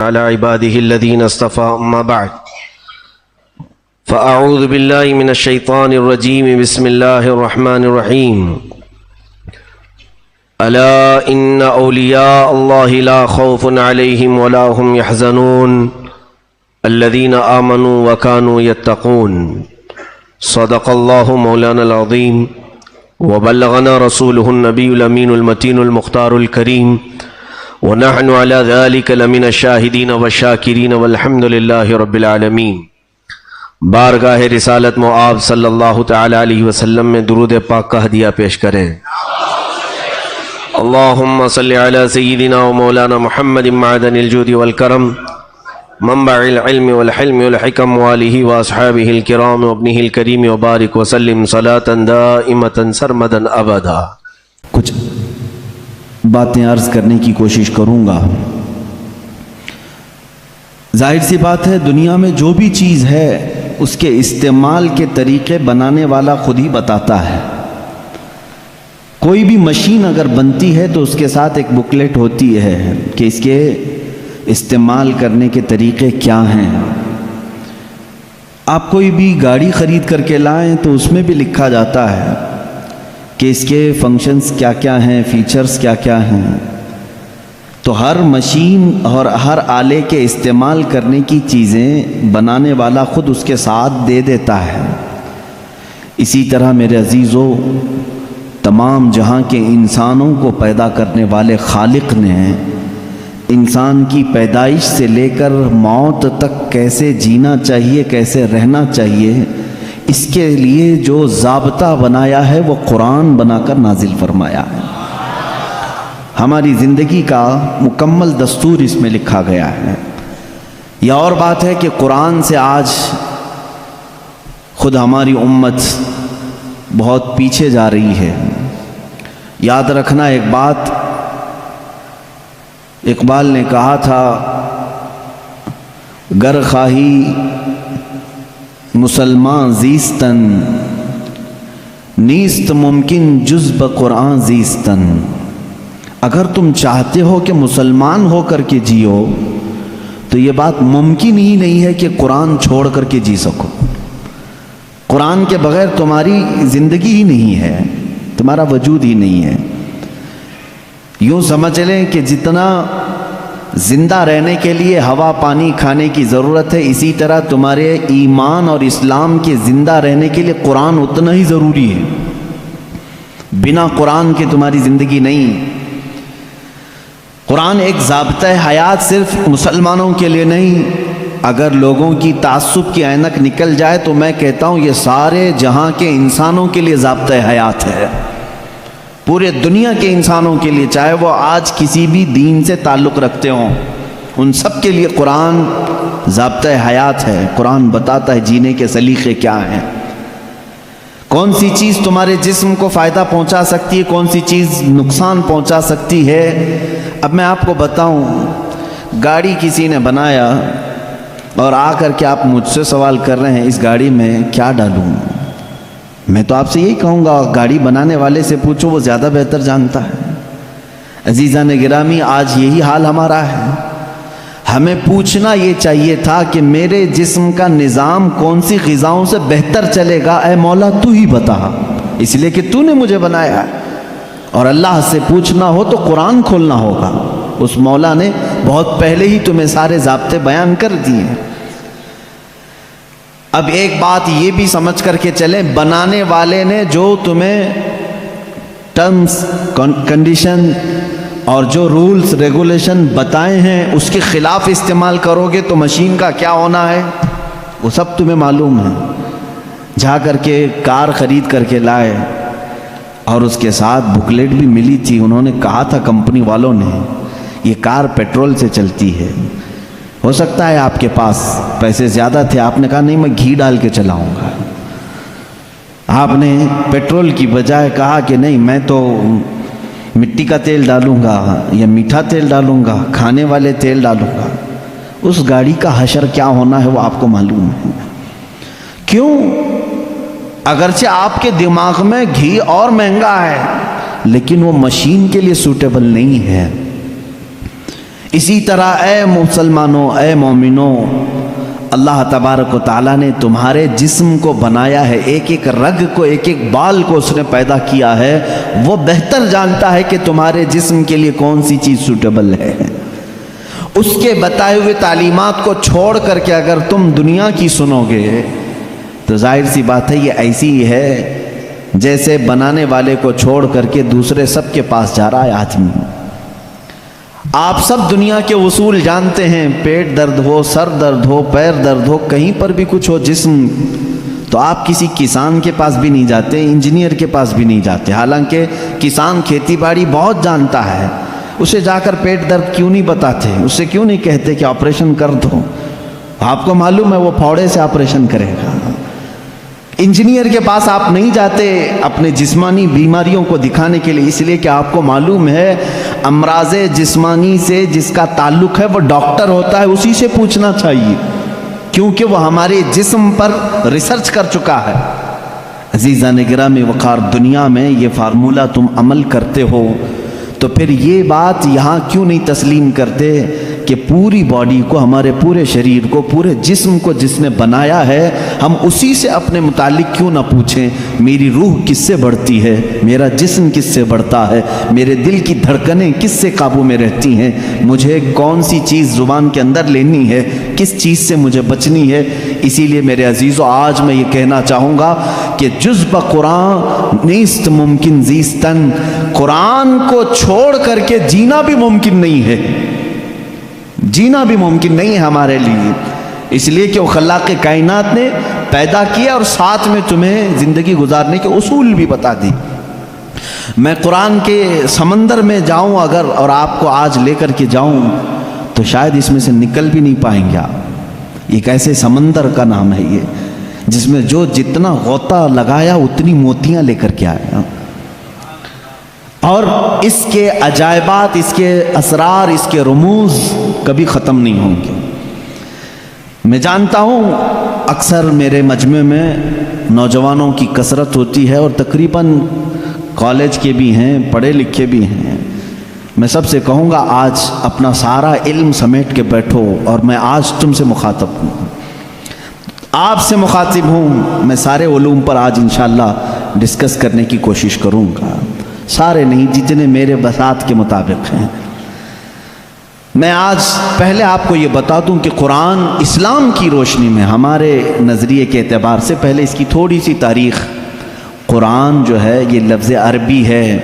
على عباده الذين اصطفى أما بعد فأعوذ بالله من الشيطان الرجيم بسم الله الرحمن الرحيم ألا إن أولياء الله لا خوف عليهم ولا هم يحزنون الذين آمنوا وكانوا يتقون صدق الله مولانا العظيم وبلغنا رسوله النبي الأمين المتين المختار الكريم ونحن على ذلك لمن الشاهدين والشاكرين والحمد لله رب العالمين۔ بارگاہ رسالت معاب صلی اللہ تعالی علیہ وسلم میں درود پاک کا ہدیہ پیش کریں۔ اللہم صلی علی سیدنا و مولانا محمد معدن الجود والکرم منبع العلم والحلم والحکم والہ واصحابہ الکرام وابنہ الکریم وبارک وسلم صلاة دائمة سرمدا ابدا۔ کچھ باتیں عرض کرنے کی کوشش کروں گا۔ ظاہر سی بات ہے، دنیا میں جو بھی چیز ہے اس کے استعمال کے طریقے بنانے والا خود ہی بتاتا ہے۔ کوئی بھی مشین اگر بنتی ہے تو اس کے ساتھ ایک بکلیٹ ہوتی ہے کہ اس کے استعمال کرنے کے طریقے کیا ہیں۔ آپ کوئی بھی گاڑی خرید کر کے لائیں تو اس میں بھی لکھا جاتا ہے کہ اس کے فنکشنز کیا کیا ہیں، فیچرز کیا کیا ہیں۔ تو ہر مشین اور ہر آلے کے استعمال کرنے کی چیزیں بنانے والا خود اس کے ساتھ دے دیتا ہے۔ اسی طرح میرے عزیزو، تمام جہاں کے انسانوں کو پیدا کرنے والے خالق نے انسان کی پیدائش سے لے کر موت تک کیسے جینا چاہیے، کیسے رہنا چاہیے، اس کے لیے جو ضابطہ بنایا ہے وہ قرآن بنا کر نازل فرمایا ہے۔ ہماری زندگی کا مکمل دستور اس میں لکھا گیا ہے۔ یہ اور بات ہے کہ قرآن سے آج خود ہماری امت بہت پیچھے جا رہی ہے۔ یاد رکھنا ایک بات، اقبال نے کہا تھا، گر خواہی مسلمان زیستن نیست ممکن جز بقرآن زیستن۔ اگر تم چاہتے ہو کہ مسلمان ہو کر کے جیو تو یہ بات ممکن ہی نہیں ہے کہ قرآن چھوڑ کر کے جی سکو۔ قرآن کے بغیر تمہاری زندگی ہی نہیں ہے، تمہارا وجود ہی نہیں ہے۔ یوں سمجھ لیں کہ جتنا زندہ رہنے کے لیے ہوا پانی کھانے کی ضرورت ہے، اسی طرح تمہارے ایمان اور اسلام کے زندہ رہنے کے لیے قرآن اتنا ہی ضروری ہے۔ بنا قرآن کے تمہاری زندگی نہیں۔ قرآن ایک ضابطہ حیات صرف مسلمانوں کے لیے نہیں، اگر لوگوں کی تعصب کی عینک نکل جائے تو میں کہتا ہوں یہ سارے جہاں کے انسانوں کے لیے ضابطہ حیات ہے، پورے دنیا کے انسانوں کے لیے، چاہے وہ آج کسی بھی دین سے تعلق رکھتے ہوں، ان سب کے لیے قرآن ضابطہ حیات ہے۔ قرآن بتاتا ہے جینے کے سلیقے کیا ہیں، کون سی چیز تمہارے جسم کو فائدہ پہنچا سکتی ہے، کون سی چیز نقصان پہنچا سکتی ہے۔ اب میں آپ کو بتاؤں، گاڑی کسی نے بنایا اور آ کر کے آپ مجھ سے سوال کر رہے ہیں اس گاڑی میں کیا ڈالوں، میں تو آپ سے یہی کہوں گا گاڑی بنانے والے سے پوچھو، وہ زیادہ بہتر جانتا ہے۔ عزیزان گرامی، آج یہی حال ہمارا ہے۔ ہمیں پوچھنا یہ چاہیے تھا کہ میرے جسم کا نظام کون سی غذاؤں سے بہتر چلے گا، اے مولا تو ہی بتا، اس لیے کہ تو نے مجھے بنایا ہے۔ اور اللہ سے پوچھنا ہو تو قرآن کھولنا ہوگا، اس مولا نے بہت پہلے ہی تمہیں سارے ضابطے بیان کر دیے ہیں۔ اب ایک بات یہ بھی سمجھ کر کے چلیں، بنانے والے نے جو تمہیں ٹرمز کنڈیشن اور جو رولز ریگولیشن بتائے ہیں اس کے خلاف استعمال کرو گے تو مشین کا کیا ہونا ہے وہ سب تمہیں معلوم ہے۔ جا کر کے کار خرید کر کے لائے اور اس کے ساتھ بکلیٹ بھی ملی تھی، انہوں نے کہا تھا کمپنی والوں نے یہ کار پیٹرول سے چلتی ہے۔ ہو سکتا ہے آپ کے پاس پیسے زیادہ تھے، آپ نے کہا نہیں میں گھی ڈال کے چلاؤں گا۔ آپ نے پیٹرول کی بجائے کہا کہ نہیں میں تو مٹی کا تیل ڈالوں گا یا میٹھا تیل ڈالوں گا، کھانے والے تیل ڈالوں گا۔ اس گاڑی کا حشر کیا ہونا ہے وہ آپ کو معلوم ہے۔ کیوں؟ اگرچہ آپ کے دماغ میں گھی اور مہنگا ہے لیکن وہ مشین کے لیے سوٹیبل نہیں ہے۔ اسی طرح اے مسلمانوں، اے مومنوں، اللہ تبارک و تعالیٰ نے تمہارے جسم کو بنایا ہے، ایک ایک رگ کو، ایک ایک بال کو اس نے پیدا کیا ہے۔ وہ بہتر جانتا ہے کہ تمہارے جسم کے لیے کون سی چیز سوٹیبل ہے۔ اس کے بتائے ہوئے تعلیمات کو چھوڑ کر کے اگر تم دنیا کی سنو گے تو ظاہر سی بات ہے یہ ایسی ہی ہے جیسے بنانے والے کو چھوڑ کر کے دوسرے سب کے پاس جا رہا ہے آدمی۔ آپ سب دنیا کے اصول جانتے ہیں، پیٹ درد ہو، سر درد ہو، پیر درد ہو، کہیں پر بھی کچھ ہو جسم، تو آپ کسی کسان کے پاس بھی نہیں جاتے، انجینئر کے پاس بھی نہیں جاتے، حالانکہ کسان کھیتی باڑی بہت جانتا ہے، اسے جا کر پیٹ درد کیوں نہیں بتاتے، اسے کیوں نہیں کہتے کہ آپریشن کر دو، آپ کو معلوم ہے وہ پھوڑے سے آپریشن کرے گا۔ انجینئر کے پاس آپ نہیں جاتے اپنے جسمانی بیماریوں کو دکھانے کے لیے، اس لیے کہ آپ کو معلوم ہے امراض جسمانی سے جس کا تعلق ہے وہ ڈاکٹر ہوتا ہے، اسی سے پوچھنا چاہیے، کیونکہ وہ ہمارے جسم پر ریسرچ کر چکا ہے۔ عزیزان گرامی وقار، دنیا میں یہ فارمولہ تم عمل کرتے ہو تو پھر یہ بات یہاں کیوں نہیں تسلیم کرتے کہ پوری باڈی کو، ہمارے پورے شریر کو، پورے جسم کو جس نے بنایا ہے، ہم اسی سے اپنے متعلق کیوں نہ پوچھیں، میری روح کس سے بڑھتی ہے، میرا جسم کس سے بڑھتا ہے، میرے دل کی دھڑکنیں کس سے قابو میں رہتی ہیں، مجھے کون سی چیز زبان کے اندر لینی ہے، کس چیز سے مجھے بچنی ہے۔ اسی لیے میرے عزیزو، آج میں یہ کہنا چاہوں گا کہ جز بقرآن نیست ممکن زیستن، قرآن کو چھوڑ کر کے جینا بھی ممکن نہیں ہے، جینا بھی ممکن نہیں ہے ہمارے لیے، اس لیے کہ وہ خلاق کائنات نے پیدا کیا اور ساتھ میں تمہیں زندگی گزارنے کے اصول بھی بتا دی۔ میں قرآن کے سمندر میں جاؤں اگر اور آپ کو آج لے کر کے جاؤں تو شاید اس میں سے نکل بھی نہیں پائیں گے آپ۔ ایک ایسے سمندر کا نام ہے یہ جس میں جو جتنا غوطہ لگایا اتنی موتیاں لے کر کے آیا، اور اس کے عجائبات، اس کے اسرار، اس کے رموز کبھی ختم نہیں ہوں گے۔ میں جانتا ہوں اکثر میرے مجمع میں نوجوانوں کی کثرت ہوتی ہے اور تقریباً کالج کے بھی ہیں، پڑھے لکھے بھی ہیں۔ میں سب سے کہوں گا آج اپنا سارا علم سمیٹ کے بیٹھو، اور میں آج تم سے مخاطب ہوں، آپ سے مخاطب ہوں۔ میں سارے علوم پر آج انشاءاللہ ڈسکس کرنے کی کوشش کروں گا، سارے نہیں، جتنے میرے بساط کے مطابق ہیں۔ میں آج پہلے آپ کو یہ بتا دوں کہ قرآن اسلام کی روشنی میں ہمارے نظریے کے اعتبار سے، پہلے اس کی تھوڑی سی تاریخ۔ قرآن جو ہے یہ لفظ عربی ہے،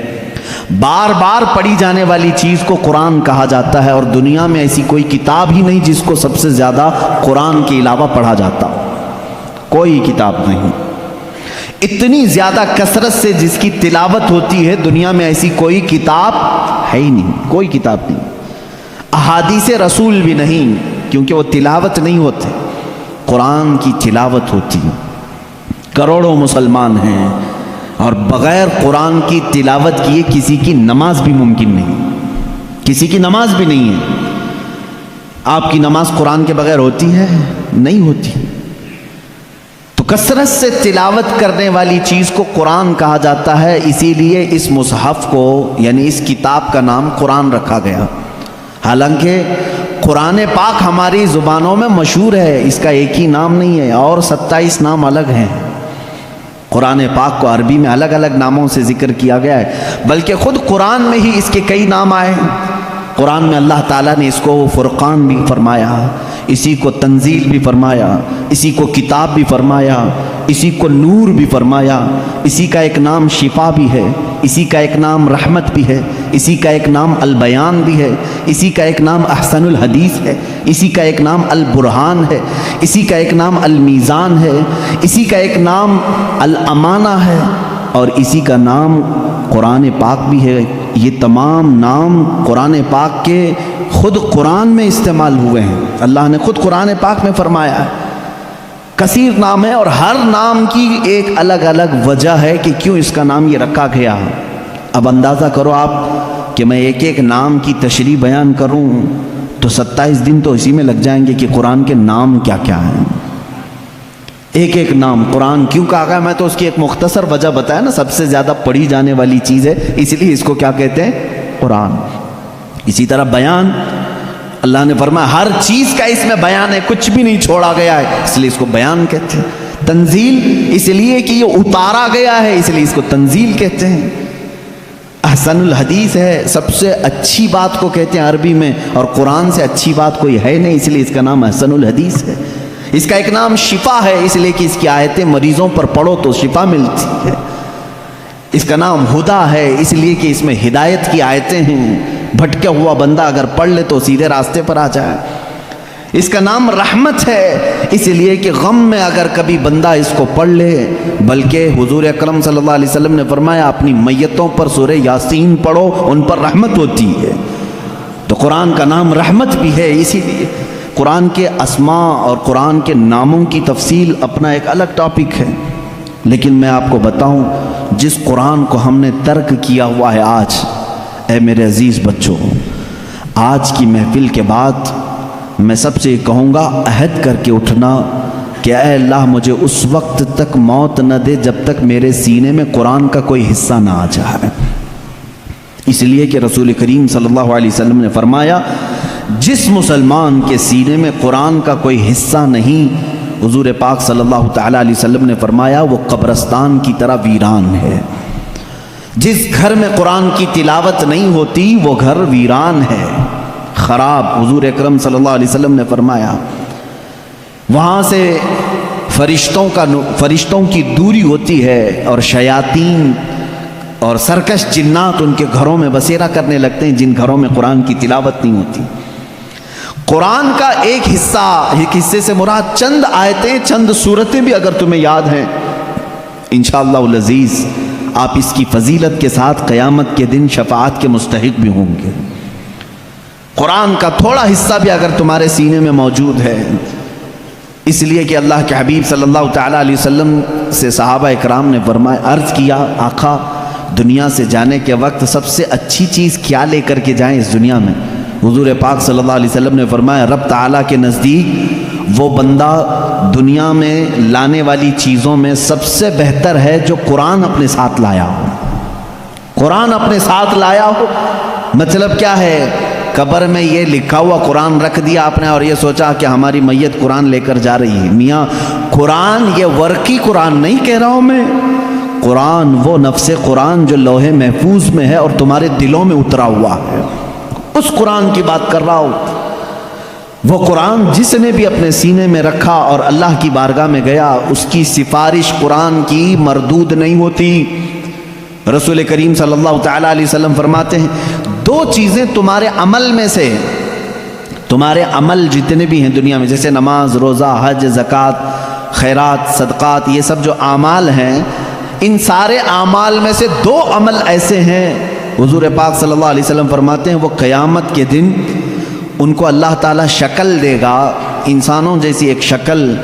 بار بار پڑھی جانے والی چیز کو قرآن کہا جاتا ہے، اور دنیا میں ایسی کوئی کتاب ہی نہیں جس کو سب سے زیادہ قرآن کے علاوہ پڑھا جاتا، کوئی کتاب نہیں۔ اتنی زیادہ کثرت سے جس کی تلاوت ہوتی ہے دنیا میں ایسی کوئی کتاب ہے ہی نہیں، کوئی کتاب نہیں۔ احادیث رسول بھی نہیں، کیونکہ وہ تلاوت نہیں ہوتے، قرآن کی تلاوت ہوتی ہے۔ کروڑوں مسلمان ہیں اور بغیر قرآن کی تلاوت کیے کسی کی نماز بھی ممکن نہیں، کسی کی نماز بھی نہیں ہے۔ آپ کی نماز قرآن کے بغیر ہوتی ہے؟ نہیں ہوتی۔ تو کثرت سے تلاوت کرنے والی چیز کو قرآن کہا جاتا ہے، اسی لیے اس مصحف کو، یعنی اس کتاب کا نام قرآن رکھا گیا۔ حالانکہ قرآن پاک ہماری زبانوں میں مشہور ہے، اس کا ایک ہی نام نہیں ہے، اور 27 نام الگ ہیں۔ قرآن پاک کو عربی میں الگ الگ ناموں سے ذکر کیا گیا ہے، بلکہ خود قرآن میں ہی اس کے کئی نام آئے ہیں۔ قرآن میں اللہ تعالیٰ نے اس کو فرقان بھی فرمایا، اسی کو تنزیل بھی فرمایا، اسی کو کتاب بھی فرمایا، اسی کو نور بھی فرمایا، اسی کا ایک نام شفا بھی ہے، اسی کا ایک نام رحمت بھی ہے، اسی کا ایک نام البیان بھی ہے، اسی کا ایک نام احسن الحدیث ہے، اسی کا ایک نام البرہان ہے، اسی کا ایک نام المیزان ہے، اسی کا ایک نام الامانہ ہے، اور اسی کا نام قرآن پاک بھی ہے۔ یہ تمام نام قرآن پاک کے خود قرآن میں استعمال ہوئے ہیں، اللہ نے خود قرآن پاک میں فرمایا ہے۔ کثیر نام ہے، اور ہر نام کی ایک الگ الگ وجہ ہے کہ کیوں اس کا نام یہ رکھا گیا۔ اب اندازہ کرو آپ کہ میں ایک ایک نام کی تشریح بیان کروں تو 27 دن تو اسی میں لگ جائیں گے کہ قرآن کے نام کیا کیا ہیں۔ ایک ایک نام قرآن کیوں کہا گیا، میں تو اس کی ایک مختصر وجہ بتایا نا، سب سے زیادہ پڑھی جانے والی چیز ہے، اس لیے اس کو کیا کہتے ہیں؟ قرآن۔ اسی طرح بیان، اللہ نے فرمایا ہر چیز کا اس میں بیان ہے، کچھ بھی نہیں چھوڑا گیا ہے، اس لیے اس کو بیان کہتے ہیں۔ تنزیل اس لیے کہ یہ اتارا گیا ہے، اس لیے اس کو تنزیل کہتے ہیں۔ احسن الحدیث ہے، سب سے اچھی بات کو کہتے ہیں عربی میں، اور قرآن سے اچھی بات کوئی ہے نہیں، اس لیے اس کا نام احسن الحدیث ہے۔ اس کا ایک نام شفا ہے، اس لیے کہ اس کی آیتیں مریضوں پر پڑھو تو شفا ملتی ہے۔ اس کا نام ہدا ہے، اس لیے کہ اس میں ہدایت کی آیتیں ہیں، بھٹکا ہوا بندہ اگر پڑھ لے تو سیدھے راستے پر آ جائے۔ اس کا نام رحمت ہے، اس لیے کہ غم میں اگر کبھی بندہ اس کو پڑھ لے، بلکہ حضور اکرم صلی اللہ علیہ وسلم نے فرمایا اپنی میتوں پر سورہ یاسین پڑھو، ان پر رحمت ہوتی ہے۔ تو قرآن کا نام رحمت بھی ہے، اسی لیے قرآن کے اسماء اور قرآن کے ناموں کی تفصیل اپنا ایک الگ ٹاپک ہے، لیکن میں آپ کو بتاؤں جس قرآن کو ہم نے ترک کیا ہوا ہے آج، اے میرے عزیز بچوں، آج کی محفل کے بعد میں سب سے کہوں گا عہد کر کے اٹھنا کہ اے اللہ مجھے اس وقت تک موت نہ دے جب تک میرے سینے میں قرآن کا کوئی حصہ نہ آ جائے۔ اس لیے کہ رسول کریم صلی اللہ علیہ وسلم نے فرمایا جس مسلمان کے سینے میں قرآن کا کوئی حصہ نہیں، حضور پاک صلی اللہ تعالیٰ علیہ وسلم نے فرمایا وہ قبرستان کی طرح ویران ہے۔ جس گھر میں قرآن کی تلاوت نہیں ہوتی وہ گھر ویران ہے، خراب۔ حضور اکرم صلی اللہ علیہ وسلم نے فرمایا وہاں سے فرشتوں کی دوری ہوتی ہے، اور شیاطین اور سرکش جنات ان کے گھروں میں بسیرا کرنے لگتے ہیں جن گھروں میں قرآن کی تلاوت نہیں ہوتی۔ قرآن کا ایک حصے سے مراد چند آیتیں، چند سورتیں بھی اگر تمہیں یاد ہیں، انشاءاللہ العزیز آپ اس کی فضیلت کے ساتھ قیامت کے دن شفاعت کے مستحق بھی ہوں گے۔ قرآن کا تھوڑا حصہ بھی اگر تمہارے سینے میں موجود ہے، اس لیے کہ اللہ کے حبیب صلی اللہ تعالیٰ علیہ وسلم سے صحابہ اکرام نے فرمایا، عرض کیا آقا دنیا سے جانے کے وقت سب سے اچھی چیز کیا لے کر کے جائیں اس دنیا میں؟ حضور پاک صلی اللہ علیہ وسلم نے فرمایا رب تعالیٰ کے نزدیک وہ بندہ دنیا میں لانے والی چیزوں میں سب سے بہتر ہے جو قرآن اپنے ساتھ لایا ہو۔ قرآن اپنے ساتھ لایا ہو مطلب کیا ہے؟ قبر میں یہ لکھا ہوا قرآن رکھ دیا آپ نے اور یہ سوچا کہ ہماری میت قرآن لے کر جا رہی ہے۔ میاں قرآن یہ ورقی قرآن نہیں کہہ رہا ہوں میں، قرآن وہ نفس قرآن جو لوح محفوظ میں ہے اور تمہارے دلوں میں اترا ہوا ہے، اس قرآن کی بات کر رہا ہوں۔ وہ قرآن جس نے بھی اپنے سینے میں رکھا اور اللہ کی بارگاہ میں گیا، اس کی سفارش قرآن کی مردود نہیں ہوتی۔ رسول کریم صلی اللہ تعالیٰ علیہ وسلم فرماتے ہیں دو چیزیں تمہارے عمل میں سے، تمہارے عمل جتنے بھی ہیں دنیا میں، جیسے نماز، روزہ، حج، زکوٰۃ، خیرات، صدقات، یہ سب جو اعمال ہیں، ان سارے اعمال میں سے دو عمل ایسے ہیں، حضور پاک صلی اللہ علیہ وسلم فرماتے ہیں وہ قیامت کے دن ان کو اللہ تعالیٰ شکل دے گا، انسانوں جیسی ایک شکل،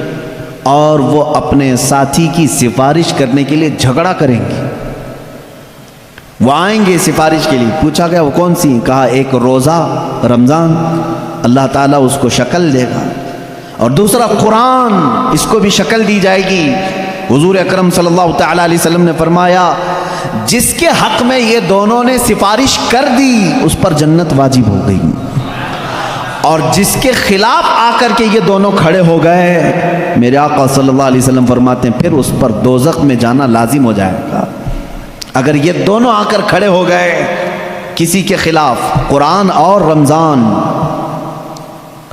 اور وہ اپنے ساتھی کی سفارش کرنے کے لیے جھگڑا کریں گے۔ وہ آئیں گے سفارش کے لیے، پوچھا گیا وہ کون سی؟ کہا ایک روزہ رمضان، اللہ تعالیٰ اس کو شکل دے گا، اور دوسرا قرآن، اس کو بھی شکل دی جائے گی۔ حضور اکرم صلی اللہ تعالیٰ علیہ وسلم نے فرمایا جس کے حق میں یہ دونوں نے سفارش کر دی اس پر جنت واجب ہو گئی، اور جس کے خلاف آ کر کے یہ دونوں کھڑے ہو گئے، میرے آقا صلی اللہ علیہ وسلم فرماتے ہیں پھر اس پر دوزخ میں جانا لازم ہو جائے گا۔ اگر یہ دونوں آ کر کھڑے ہو گئے کسی کے خلاف، قرآن اور رمضان،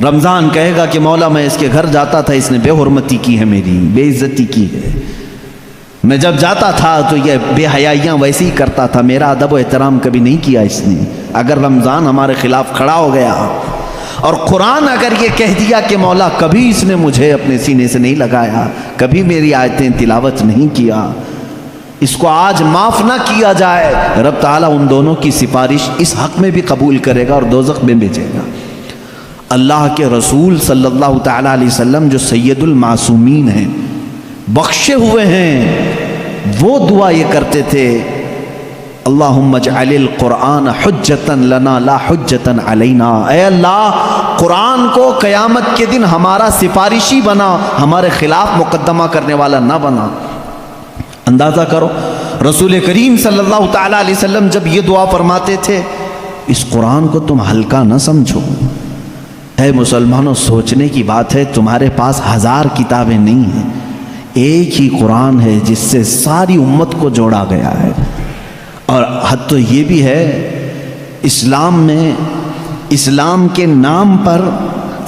رمضان کہے گا کہ مولا میں اس کے گھر جاتا تھا، اس نے بے حرمتی کی ہے، میری بے عزتی کی ہے، میں جب جاتا تھا تو یہ بے حیائیاں ویسے ہی کرتا تھا، میرا ادب و احترام کبھی نہیں کیا اس نے۔ اگر رمضان ہمارے خلاف کھڑا ہو گیا اور قرآن اگر یہ کہہ دیا کہ مولا کبھی اس نے مجھے اپنے سینے سے نہیں لگایا، کبھی میری آیتیں تلاوت نہیں کیا، اس کو آج معاف نہ کیا جائے، رب تعالیٰ ان دونوں کی سفارش اس حق میں بھی قبول کرے گا اور دوزخ میں بھیجے گا۔ اللہ کے رسول صلی اللہ تعالیٰ علیہ وسلم جو سید المعصومین ہیں، بخشے ہوئے ہیں، وہ دعا یہ کرتے تھے اللہم اجعل القرآن حجتا لنا لا حجتا علینا، اے اللہ قرآن کو قیامت کے دن ہمارا سفارشی بنا، ہمارے خلاف مقدمہ کرنے والا نہ بنا۔ اندازہ کرو رسول کریم صلی اللہ تعالیٰ علیہ وسلم جب یہ دعا فرماتے تھے، اس قرآن کو تم ہلکا نہ سمجھو، اے مسلمانوں، سوچنے کی بات ہے، تمہارے پاس 1000 کتابیں نہیں ہیں، ایک ہی قرآن ہے جس سے ساری امت کو جوڑا گیا ہے۔ اور حد تو یہ بھی ہے، اسلام میں اسلام کے نام پر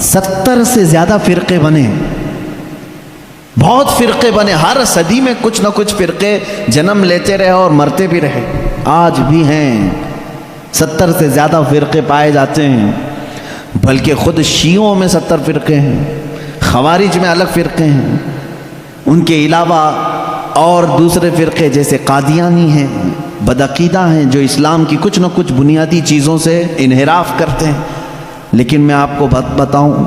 70 سے زیادہ فرقے بنے، بہت فرقے بنے، ہر صدی میں کچھ نہ کچھ فرقے جنم لیتے رہے اور مرتے بھی رہے، آج بھی ہیں 70 سے زیادہ فرقے پائے جاتے ہیں، بلکہ خود شیعوں میں 70 فرقے ہیں، خوارج میں الگ فرقے ہیں، ان کے علاوہ اور دوسرے فرقے جیسے قادیانی ہیں، بدعقیدہ ہیں، جو اسلام کی کچھ نہ کچھ بنیادی چیزوں سے انحراف کرتے ہیں۔ لیکن میں آپ کو بتاؤں،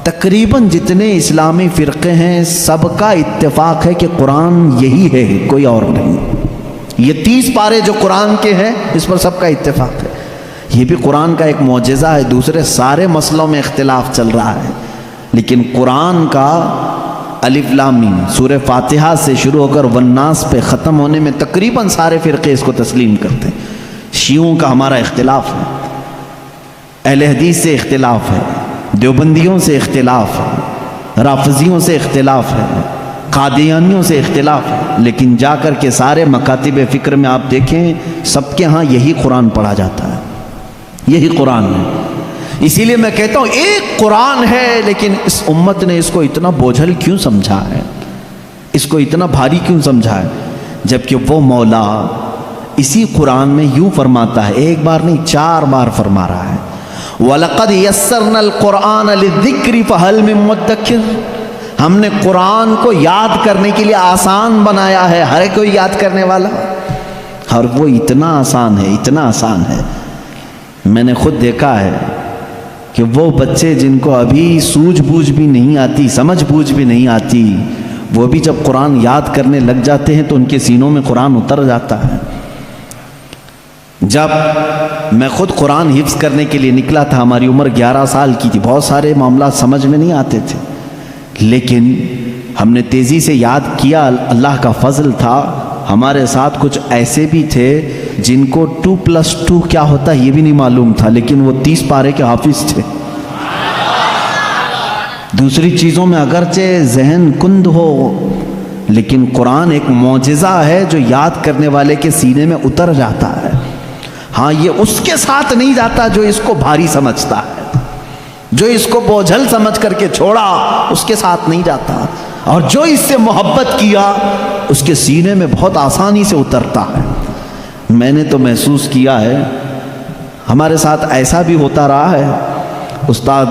تقریباً جتنے اسلامی فرقے ہیں سب کا اتفاق ہے کہ قرآن یہی ہے، کوئی اور نہیں۔ یہ 30 پارے جو قرآن کے ہیں اس پر سب کا اتفاق ہے۔ یہ بھی قرآن کا ایک معجزہ ہے، دوسرے سارے مسئلوں میں اختلاف چل رہا ہے، لیکن قرآن کا الف لام میم سورہ فاتحہ سے شروع ہو کر والناس پہ ختم ہونے میں تقریباً سارے فرقے اس کو تسلیم کرتے ہیں۔ شیعوں کا ہمارا اختلاف ہے، اہل حدیث سے اختلاف ہے، دیوبندیوں سے اختلاف ہے، رافضیوں سے اختلاف ہے، قادیانیوں سے اختلاف ہے، لیکن جا کر کے سارے مکاتب فکر میں آپ دیکھیں سب کے ہاں یہی قرآن پڑھا جاتا ہے، یہی قرآن ہے۔ اسی لیے میں کہتا ہوں ایک قرآن ہے، لیکن اس امت نے اس کو اتنا بوجھل کیوں سمجھا ہے، اس کو اتنا بھاری کیوں سمجھا ہے، جبکہ وہ مولا اسی قرآن میں یوں فرماتا ہے، ایک بار نہیں 4 بار فرما رہا ہے، وَلَقَدْ يَسَّرْنَا الْقُرْآنَ لِلذِّكْرِ فَهَلْ مِن مُدَّكِرٍ، ہم نے قرآن کو یاد کرنے کے لیے آسان بنایا ہے، ہر کوئی یاد کرنے والا، اور وہ اتنا آسان ہے، اتنا آسان ہے۔ میں نے خود دیکھا ہے کہ وہ بچے جن کو ابھی سوجھ بوجھ بھی نہیں آتی، سمجھ بوجھ بھی نہیں آتی، وہ بھی جب قرآن یاد کرنے لگ جاتے ہیں تو ان کے سینوں میں قرآن اتر جاتا ہے۔ جب میں خود قرآن حفظ کرنے کے لیے نکلا تھا، ہماری عمر 11 سال کی تھی، بہت سارے معاملات سمجھ میں نہیں آتے تھے، لیکن ہم نے تیزی سے یاد کیا، اللہ کا فضل تھا، ہمارے ساتھ کچھ ایسے بھی تھے جن کو 2+2 کیا ہوتا ہے یہ بھی نہیں معلوم تھا، لیکن وہ 30 پارے کے حافظ تھے۔ دوسری چیزوں میں اگرچہ ذہن کند ہو، لیکن قرآن ایک معجزہ ہے جو یاد کرنے والے کے سینے میں اتر جاتا ہے۔ ہاں یہ اس کے ساتھ نہیں جاتا جو اس کو بھاری سمجھتا ہے، جو اس کو بوجھل سمجھ کر کے چھوڑا اس کے ساتھ نہیں جاتا، اور جو اس سے محبت کیا اس کے سینے میں بہت آسانی سے اترتا ہے۔ میں نے تو محسوس کیا ہے، ہمارے ساتھ ایسا بھی ہوتا رہا ہے، استاد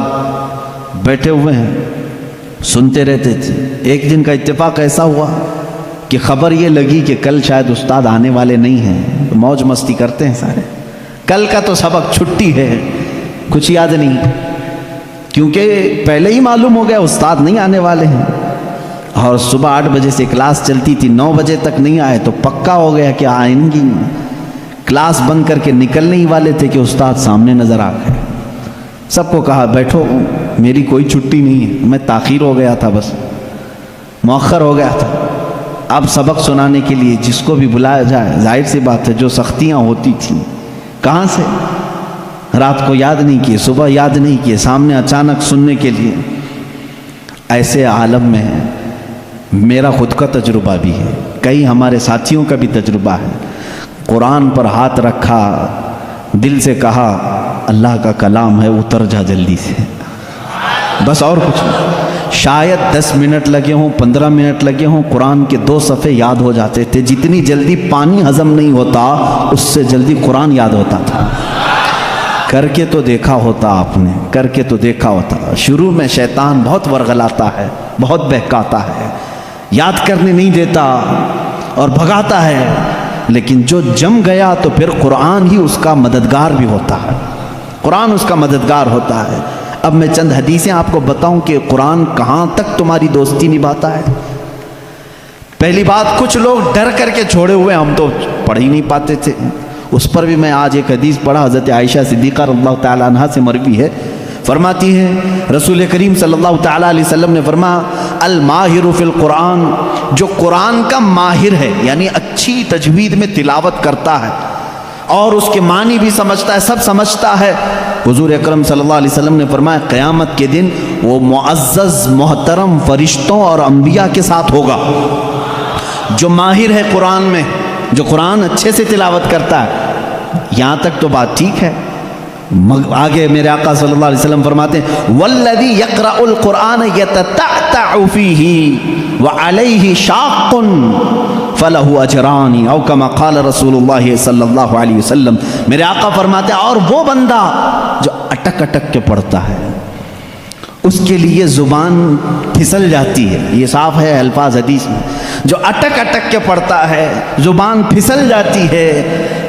بیٹھے ہوئے ہیں سنتے رہتے تھے، ایک دن کا اتفاق ایسا ہوا کہ خبر یہ لگی کہ کل شاید استاد آنے والے نہیں ہیں، موج مستی کرتے ہیں سارے، کل کا تو سبق چھٹی ہے، کچھ یاد نہیں، کیونکہ پہلے ہی معلوم ہو گیا استاد نہیں آنے والے ہیں، اور صبح 8 بجے سے کلاس چلتی تھی، 9 بجے تک نہیں آئے تو پکا ہو گیا کہ آئیں گی، کلاس بند کر کے نکلنے ہی والے تھے کہ استاد سامنے نظر آ گئے۔ سب کو کہا بیٹھو، میری کوئی چھٹی نہیں ہے، میں تاخیر ہو گیا تھا، بس مؤخر ہو گیا تھا، اب سبق سنانے کے لیے جس کو بھی بلایا جائے، ظاہر سی بات ہے جو سختیاں ہوتی تھیں کہاں سے، رات کو یاد نہیں کیے، صبح یاد نہیں کیے، سامنے اچانک سننے کے لیے۔ ایسے عالم میں میرا خود کا تجربہ بھی ہے، کئی ہمارے ساتھیوں کا بھی تجربہ ہے، قرآن پر ہاتھ رکھا، دل سے کہا اللہ کا کلام ہے، اتر جا جلدی سے، بس اور کچھ نہیں۔ شاید 10 منٹ لگے ہوں، 15 منٹ لگے ہوں، قرآن کے 2 صفحے یاد ہو جاتے تھے۔ جتنی جلدی پانی ہضم نہیں ہوتا اس سے جلدی قرآن یاد ہوتا تھا۔ کر کے تو دیکھا ہوتا آپ نے، کر کے تو دیکھا ہوتا۔ شروع میں شیطان بہت ورغلاتا ہے، بہت بہکاتا ہے، یاد کرنے نہیں دیتا اور بھگاتا ہے، لیکن جو جم گیا تو پھر قرآن ہی اس کا مددگار بھی ہوتا ہے، قرآن اس کا مددگار ہوتا ہے۔ اب میں چند حدیثیں آپ کو بتاؤں کہ قرآن کہاں تک تمہاری دوستی نبھاتا ہے۔ پہلی بات، کچھ لوگ ڈر کر کے چھوڑے ہوئے، ہم تو پڑھ ہی نہیں پاتے تھے، اس پر بھی میں آج ایک حدیث پڑھا، حضرت عائشہ صدیقہ رضی اللہ تعالیٰ عنہ سے مروی ہے، فرماتی ہیں رسول کریم صلی اللہ تعالیٰ علیہ وسلم نے فرمایا الماہر فی القرآن، جو قرآن کا ماہر ہے یعنی اچھی تجوید میں تلاوت کرتا ہے، اور اس کے معنی بھی سمجھتا ہے، سب سمجھتا ہے۔ حضور اکرم صلی اللہ علیہ وسلم نے فرمایا قیامت کے دن وہ معزز محترم فرشتوں اور انبیاء کے ساتھ ہوگا۔ جو ماہر ہے قرآن میں، جو قرآن اچھے سے تلاوت کرتا ہے، یہاں تک تو بات ٹھیک ہے۔ آگے میرے آقا صلی اللہ علیہ وسلم فرماتے ہیں والذی یقرأ القرآن یتتعتع فیہ وعلیہ شاق فلہ اجران او کما قال رسول اللہ صلی اللہ علیہ وسلم۔ میرے آقا فرماتے ہیں اور وہ بندہ جو اٹک اٹک کے پڑھتا ہے، اس کے لیے زبان پھسل جاتی ہے، یہ صاف ہے الفاظ حدیث میں، جو اٹک اٹک کے پڑھتا ہے زبان پھسل جاتی ہے،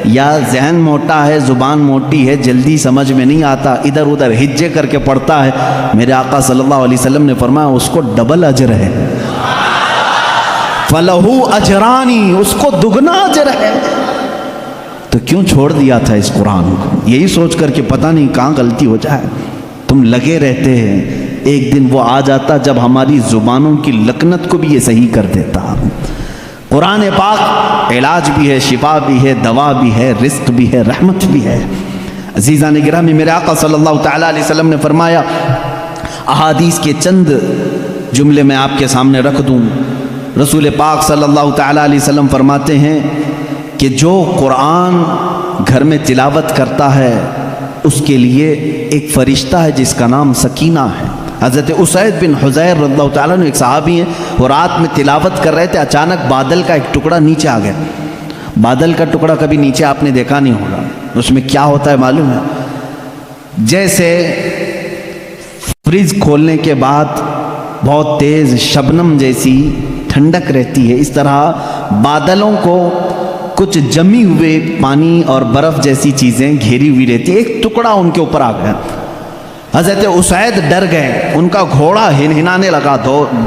یا ذہن موٹا ہے زبان موٹی ہے جلدی سمجھ میں نہیں آتا ادھر ادھر ہجے کر کے پڑھتا ہے، میرے آقا صلی اللہ علیہ وسلم نے فرمایا اس کو ڈبل اجر ہے، فَلَهُ أَجْرَانِ، اس کو دگنا اجر ہے۔ تو کیوں چھوڑ دیا تھا اس قرآن کو؟ یہی سوچ کر کہ پتہ نہیں کہاں غلطی ہو جائے، تم لگے رہتے ہیں، ایک دن وہ آ جاتا جب ہماری زبانوں کی لکنت کو بھی یہ صحیح کر دیتا۔ قرآن پاک علاج بھی ہے، شفا بھی ہے، دوا بھی ہے، رزق بھی ہے، رحمت بھی ہے۔ عزیزان گرامی، میرے آقا صلی اللہ تعالیٰ علیہ وسلم نے فرمایا، احادیث کے چند جملے میں آپ کے سامنے رکھ دوں۔ رسول پاک صلی اللہ تعالیٰ علیہ وسلم فرماتے ہیں کہ جو قرآن گھر میں تلاوت کرتا ہے اس کے لیے ایک فرشتہ ہے جس کا نام سکینہ ہے۔ حضرت اسید بن حضیر رضی اللہ تعالیٰ نے، ایک صحابی ہیں، وہ رات میں تلاوت کر رہے تھے، اچانک بادل کا ایک ٹکڑا نیچے آ گیا۔ بادل کا ٹکڑا کبھی نیچے آپ نے دیکھا نہیں ہوگا، اس میں کیا ہوتا ہے معلوم ہے؟ جیسے فریج کھولنے کے بعد بہت تیز شبنم جیسی ٹھنڈک رہتی ہے، اس طرح بادلوں کو کچھ جمی ہوئے پانی اور برف جیسی چیزیں گھیری ہوئی رہتی ہے، ایک ٹکڑا ان کے اوپر آ گیا۔ حضرت اسید ڈر گئے، ان کا گھوڑا ہنہنانے لگا،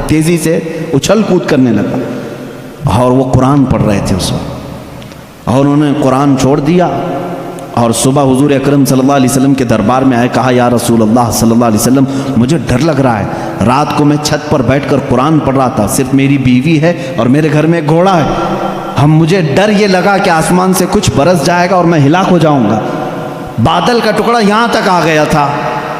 تیزی سے اچھل کود کرنے لگا، اور وہ قرآن پڑھ رہے تھے اس وقت، اور انہوں نے قرآن چھوڑ دیا۔ اور صبح حضور اکرم صلی اللہ علیہ وسلم کے دربار میں آئے، کہا یا رسول اللہ صلی اللہ علیہ وسلم مجھے ڈر لگ رہا ہے، رات کو میں چھت پر بیٹھ کر قرآن پڑھ رہا تھا، صرف میری بیوی ہے اور میرے گھر میں ایک گھوڑا ہے، مجھے ڈر یہ لگا کہ آسمان سے کچھ برس جائے گا اور میں ہلاک ہو جاؤں گا۔ بادل کا ٹکڑا یہاں تک آ گیا تھا،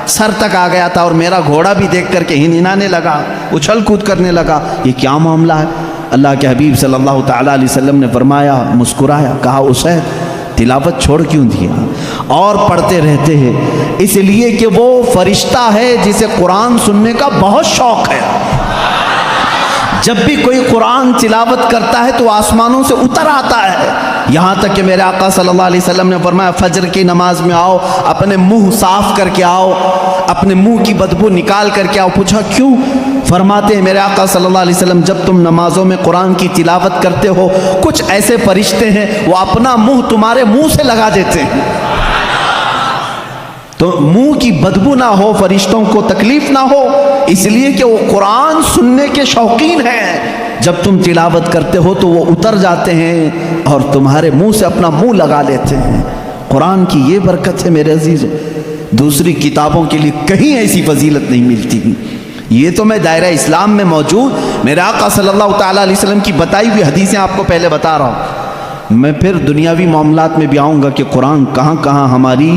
سر تک آ گیا تھا، اور میرا گھوڑا بھی دیکھ کر کے ہنہنانے لگا، اچھل کود کرنے لگا، یہ کیا معاملہ ہے؟ اللہ کے حبیب صلی اللہ تعالیٰ علیہ وسلم نے فرمایا، مسکرایا، کہا اسید تلاوت چھوڑ کیوں دیا؟ اور پڑھتے رہتے ہیں، اس لیے کہ وہ فرشتہ ہے جسے قرآن سننے کا بہت شوق ہے۔ جب بھی کوئی قرآن تلاوت کرتا ہے تو آسمانوں سے اتر آتا ہے، یہاں تک کہ میرے آقا صلی اللہ علیہ وسلم نے فرمایا فجر کی نماز میں آؤ، اپنے منہ صاف کر کے آؤ، اپنے منہ کی بدبو نکال کر کے آؤ۔ پوچھا کیوں؟ فرماتے ہیں میرے آقا صلی اللہ علیہ وسلم جب تم نمازوں میں قرآن کی تلاوت کرتے ہو کچھ ایسے فرشتے ہیں وہ اپنا منہ تمہارے منہ سے لگا دیتے ہیں، تو منہ کی بدبو نہ ہو، فرشتوں کو تکلیف نہ ہو، اس لیے کہ وہ قرآن سننے کے شوقین ہیں۔ جب تم تلاوت کرتے ہو تو وہ اتر جاتے ہیں اور تمہارے منہ سے اپنا منہ لگا لیتے ہیں۔ قرآن کی یہ برکت ہے میرے عزیزوں، دوسری کتابوں کے لیے کہیں ایسی فضیلت نہیں ملتی۔ یہ تو میں دائرہ اسلام میں موجود میرے آقا صلی اللہ تعالیٰ علیہ وسلم کی بتائی ہوئی حدیثیں آپ کو پہلے بتا رہا ہوں، میں پھر دنیاوی معاملات میں بھی آؤں گا کہ قرآن کہاں کہاں ہماری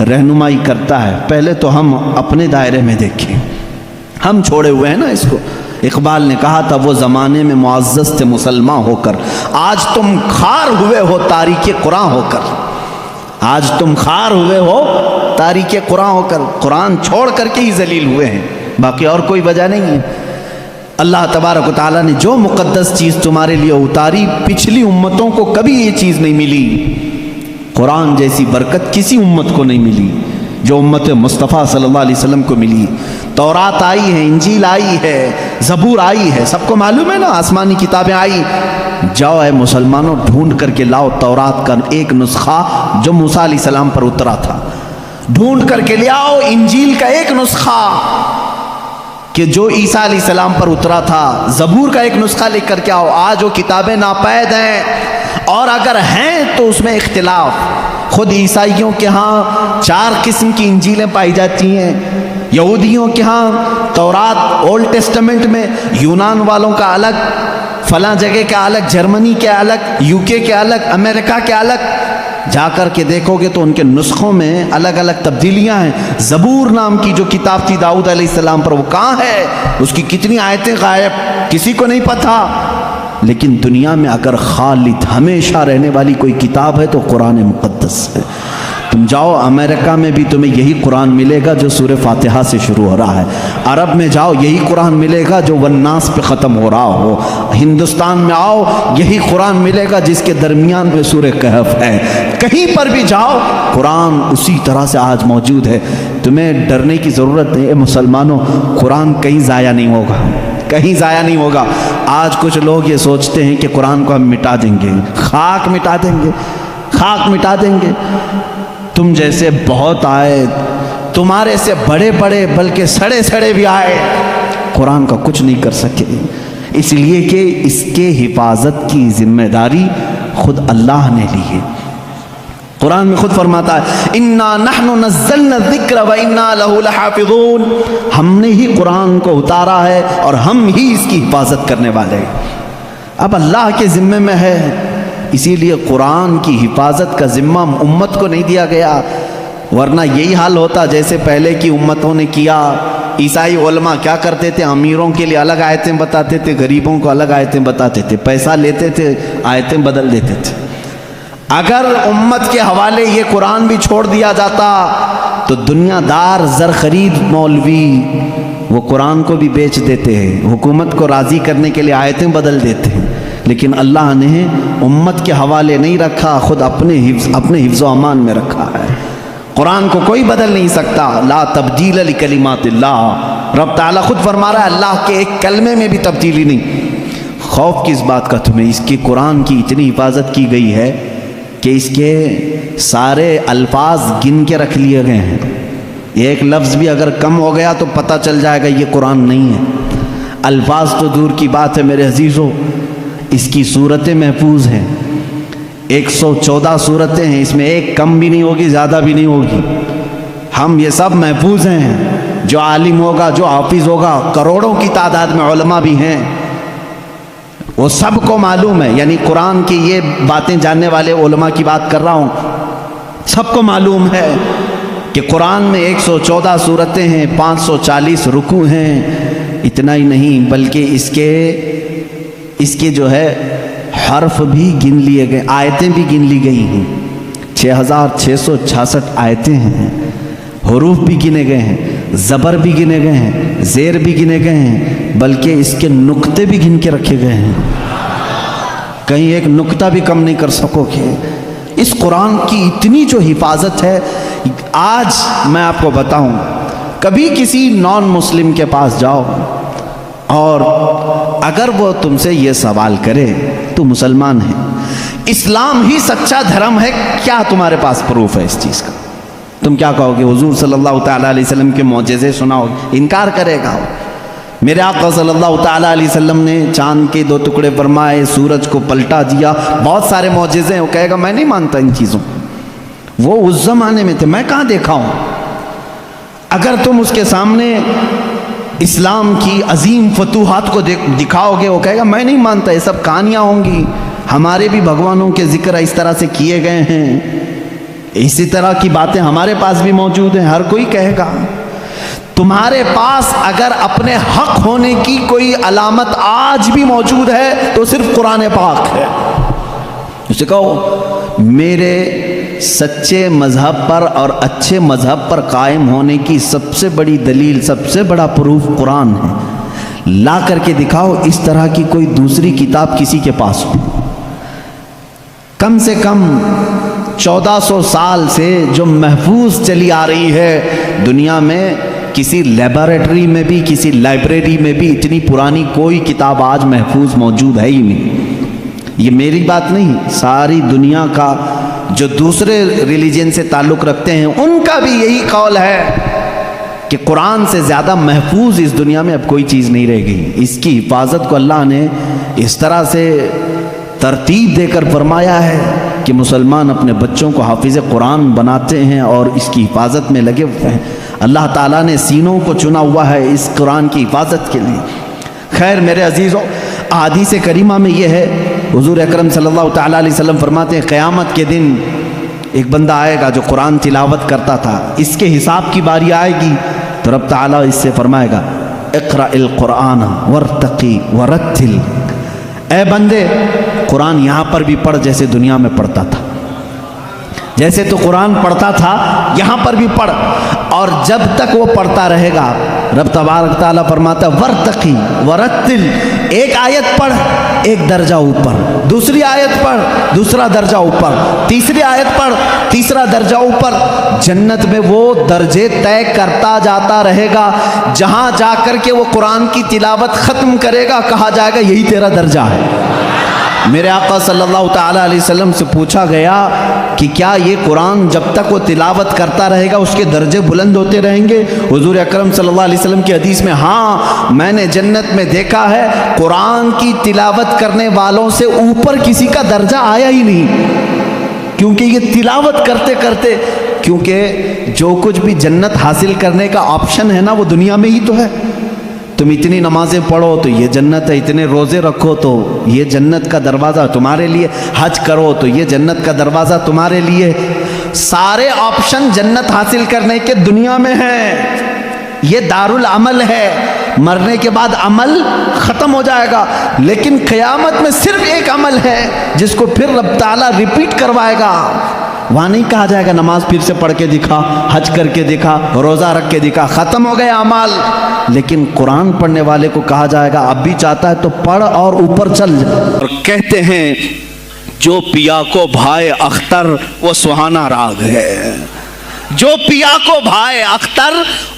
رہنمائی کرتا ہے۔ پہلے تو ہم اپنے دائرے میں دیکھیں، ہم چھوڑے ہوئے ہیں نا اس کو۔ اقبال نے کہا تھا وہ زمانے میں معزز تھے مسلمان ہو کر، آج تم خار ہوئے ہو تاریک قرآن ہو کر، آج تم خار ہوئے ہو تاریک قرآن ہو کر، قرآن چھوڑ کر کے ہی ذلیل ہوئے ہیں، باقی اور کوئی وجہ نہیں ہے۔ اللہ تبارک و تعالیٰ نے جو مقدس چیز تمہارے لیے اتاری پچھلی امتوں کو کبھی یہ چیز نہیں ملی، قرآن جیسی برکت کسی امت کو نہیں ملی جو امت مصطفیٰ صلی اللہ علیہ وسلم کو ملی۔ تورات آئی ہے، انجیل آئی ہے، زبور آئی ہے، سب کو معلوم ہے نا، آسمانی کتابیں آئی۔ جاؤ اے مسلمانوں ڈھونڈ کر کے لاؤ تورات کا ایک نسخہ جو موسیٰ علیہ السلام پر اترا تھا، ڈھونڈ کر کے لے آؤ انجیل کا ایک نسخہ کہ جو عیسیٰ علیہ السلام پر اترا تھا، زبور کا ایک نسخہ لے کر کے آؤ۔ آج وہ کتابیں ناپید ہیں، اور اگر ہیں تو اس میں اختلاف۔ خود عیسائیوں کے ہاں 4 قسم کی انجیلیں پائی جاتی ہیں، یہودیوں کے ہاں تورات اولڈ ٹیسٹمنٹ میں یونان والوں کا الگ، فلاں جگہ کا الگ، جرمنی کے الگ، UK کے الگ، امریکہ کے الگ، جا کر کے دیکھو گے تو ان کے نسخوں میں الگ الگ تبدیلیاں ہیں. زبور نام کی جو کتاب تھی داؤد علیہ السلام پر، وہ کہاں ہے؟ اس کی کتنی آیتیں غائب، کسی کو نہیں پتہ. لیکن دنیا میں اگر خالد ہمیشہ رہنے والی کوئی کتاب ہے تو قرآن مقدس ہے. تم جاؤ امریکہ میں بھی تمہیں یہی قرآن ملے گا جو سورہ فاتحہ سے شروع ہو رہا ہے. عرب میں جاؤ یہی قرآن ملے گا جو والناس پہ ختم ہو رہا ہو. ہندوستان میں آؤ یہی قرآن ملے گا جس کے درمیان میں سورہ کہف ہے. کہیں پر بھی جاؤ قرآن اسی طرح سے آج موجود ہے. تمہیں ڈرنے کی ضرورت نہیں. اے مسلمانوں، قرآن کہیں ضائع نہیں ہوگا، کہیں ضائع نہیں ہوگا. آج کچھ لوگ یہ سوچتے ہیں کہ قرآن کو ہم مٹا دیں گے، خاک مٹا دیں گے، خاک مٹا دیں گے. تم جیسے بہت آئے، تمہارے سے بڑے بڑے بلکہ سڑے سڑے بھی آئے، قرآن کا کچھ نہیں کر سکے. اس لیے کہ اس کے حفاظت کی ذمہ داری خود اللہ نے لی ہے. قرآن میں خود فرماتا ہے اِنَّا نَحْنُ نَزَّلْنَا الذِّكْرَ وَإِنَّا لَهُ لَحَافِظُونَ. ہم نے ہی قرآن کو اتارا ہے اور ہم ہی اس کی حفاظت کرنے والے ہیں. اب اللہ کے ذمے میں ہے، اسی لیے قرآن کی حفاظت کا ذمہ امت کو نہیں دیا گیا. ورنہ یہی حال ہوتا جیسے پہلے کی امتوں نے کیا. عیسائی علماء کیا کرتے تھے؟ امیروں کے لیے الگ آیتیں بتاتے تھے، غریبوں کو الگ آیتیں بتاتے تھے، پیسہ لیتے تھے، آیتیں بدل دیتے تھے. اگر امت کے حوالے یہ قرآن بھی چھوڑ دیا جاتا تو دنیا دار زر خرید مولوی وہ قرآن کو بھی بیچ دیتے ہیں، حکومت کو راضی کرنے کے لیے آیتیں بدل دیتے ہیں. لیکن اللہ نے امت کے حوالے نہیں رکھا، خود اپنے حفظ و امان میں رکھا ہے. قرآن کو کوئی بدل نہیں سکتا. لا تبدیل لکلمات اللہ. رب تعالیٰ خود فرما رہا ہے اللہ کے ایک کلمے میں بھی تبدیلی نہیں. خوف کس بات کا تمہیں؟ اس کی قرآن کی اتنی حفاظت کی گئی ہے کہ اس کے سارے الفاظ گن کے رکھ لیے گئے ہیں. ایک لفظ بھی اگر کم ہو گیا تو پتہ چل جائے گا یہ قرآن نہیں ہے. الفاظ تو دور کی بات ہے میرے عزیزو، اس کی صورتیں محفوظ ہیں. 114 صورتیں ہیں، اس میں ایک کم بھی نہیں ہوگی، زیادہ بھی نہیں ہوگی. ہم یہ سب محفوظ ہیں. جو عالم ہوگا، جو حافظ ہوگا، کروڑوں کی تعداد میں علماء بھی ہیں، وہ سب کو معلوم ہے. یعنی قرآن کی یہ باتیں جاننے والے علماء کی بات کر رہا ہوں، سب کو معلوم ہے کہ قرآن میں 114 صورتیں ہیں، 540 رکوع ہیں. اتنا ہی نہیں بلکہ اس کے جو ہے حرف بھی گن لیے گئے، آیتیں بھی گن لی گئی ہیں. 6666 آیتیں ہیں، حروف بھی گنے گئے ہیں، زبر بھی گنے گئے ہیں، زیر بھی گنے گئے ہیں، بلکہ اس کے نقطے بھی گن کے رکھے گئے ہیں. کہیں ایک نقطہ بھی کم نہیں کر سکو گے. اس قرآن کی اتنی جو حفاظت ہے. آج میں آپ کو بتاؤں، کبھی کسی نان مسلم کے پاس جاؤ اور اگر وہ تم سے یہ سوال کرے تو مسلمان ہے، اسلام ہی سچا دھرم ہے، کیا تمہارے پاس پروف ہے اس چیز کا؟ تم کیا کہو گے؟ حضور صلی اللہ تعالیٰ علیہ وسلم کے معجزے سناؤ. انکار کرے گا. میرے آقا صلی اللہ تعالیٰ علیہ وسلم نے چاند کے 2 ٹکڑے فرمائے، سورج کو پلٹا دیا، بہت سارے معجزے ہیں. وہ کہے گا میں نہیں مانتا ان چیزوں، وہ اس زمانے میں تھے، میں کہاں دیکھا ہوں. اگر تم اس کے سامنے اسلام کی عظیم فتوحات کو دکھاؤ گے، وہ کہے گا میں نہیں مانتا، یہ سب کہانیاں ہوں گی، ہمارے بھی بھگوانوں کے ذکر اس طرح سے کیے گئے ہیں، اسی طرح کی باتیں ہمارے پاس بھی موجود ہیں. ہر کوئی کہے گا. تمہارے پاس اگر اپنے حق ہونے کی کوئی علامت آج بھی موجود ہے تو صرف قرآن پاک ہے. اسے کہو میرے سچے مذہب پر اور اچھے مذہب پر قائم ہونے کی سب سے بڑی دلیل، سب سے بڑا پروف قرآن ہے. لا کر کے دکھاؤ اس طرح کی کوئی دوسری کتاب کسی کے پاس ہو. کم سے کم 1400 سال سے جو محفوظ چلی آ رہی ہے دنیا میں، کسی لیبارٹری میں بھی، کسی لائبریری میں بھی اتنی پرانی کوئی کتاب آج محفوظ موجود ہے ہی نہیں. یہ میری بات نہیں، ساری دنیا کا جو دوسرے ریلیجن سے تعلق رکھتے ہیں ان کا بھی یہی قول ہے کہ قرآن سے زیادہ محفوظ اس دنیا میں اب کوئی چیز نہیں رہ گئی. اس کی حفاظت کو اللہ نے اس طرح سے ترتیب دے کر فرمایا ہے کہ مسلمان اپنے بچوں کو حافظ قرآن بناتے ہیں اور اس کی حفاظت میں لگے ہوئے ہیں. اللہ تعالیٰ نے سینوں کو چنا ہوا ہے اس قرآن کی حفاظت کے لیے. خیر میرے عزیزوں، احادیث کریمہ میں یہ ہے، حضور اکرم صلی اللہ تعالیٰ علیہ وسلم فرماتے ہیں قیامت کے دن ایک بندہ آئے گا جو قرآن تلاوت کرتا تھا، اس کے حساب کی باری آئے گی تو رب تعالیٰ اس سے فرمائے گا اقرأ القرآن ورتقی ورتل، اے بندے قرآن یہاں پر بھی پڑھ جیسے دنیا میں پڑھتا تھا، جیسے تو قرآن پڑھتا تھا یہاں پر بھی پڑھ، اور جب تک وہ پڑھتا رہے گا رب تبارک تعالیٰ فرماتا ہے ورتقی ورتل، ایک آیت پڑھ ایک درجہ اوپر، دوسری آیت پڑھ دوسرا درجہ اوپر، تیسری آیت پڑھ تیسرا درجہ اوپر، جنت میں وہ درجے طے کرتا جاتا رہے گا، جہاں جا کر کے وہ قرآن کی تلاوت ختم کرے گا کہا جائے گا یہی تیرا درجہ ہے۔ میرے آقا صلی اللہ تعالیٰ علیہ وسلم سے پوچھا گیا کہ کیا یہ قرآن جب تک وہ تلاوت کرتا رہے گا اس کے درجے بلند ہوتے رہیں گے؟ حضور اکرم صلی اللہ علیہ وسلم کی حدیث میں ہاں، میں نے جنت میں دیکھا ہے قرآن کی تلاوت کرنے والوں سے اوپر کسی کا درجہ آیا ہی نہیں، کیونکہ یہ تلاوت کرتے کرتے، کیونکہ جو کچھ بھی جنت حاصل کرنے کا آپشن ہے نا وہ دنیا میں ہی تو ہے۔ تم اتنی نمازیں پڑھو تو یہ جنت ہے، اتنے روزے رکھو تو یہ جنت کا دروازہ تمہارے لیے، حج کرو تو یہ جنت کا دروازہ تمہارے لیے، سارے آپشن جنت حاصل کرنے کے دنیا میں ہیں۔ یہ دارالعمل ہے، مرنے کے بعد عمل ختم ہو جائے گا، لیکن قیامت میں صرف ایک عمل ہے جس کو پھر رب تعالیٰ ریپیٹ کروائے گا۔ وہاں نہیں کہا جائے گا نماز پھر سے پڑھ کے دکھا، حج کر کے دکھا، روزہ رکھ کے دکھا، ختم ہو گئے اعمال، لیکن قرآن پڑھنے والے کو کہا جائے گا اب بھی چاہتا ہے تو پڑھ اور اوپر چل جا۔ اور کہتے ہیں جو پیا کو بھائے اختر وہ سہانا راگ ہے، جو پیا کو بھائے اختر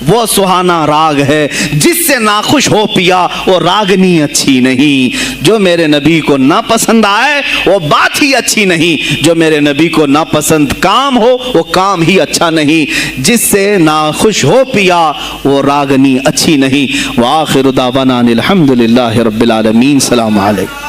وہ سہانا راگ ہے، جس سے ناخوش ہو پیا وہ راگنی اچھی نہیں، جو میرے نبی کو نہ پسند آئے وہ بات ہی اچھی نہیں، جو میرے نبی کو نہ پسند کام ہو وہ کام ہی اچھا نہیں، جس سے ناخوش ہو پیا وہ راگنی اچھی نہیں۔ وآخر دعوانا الحمدللہ رب العالمین۔ السلام علیکم۔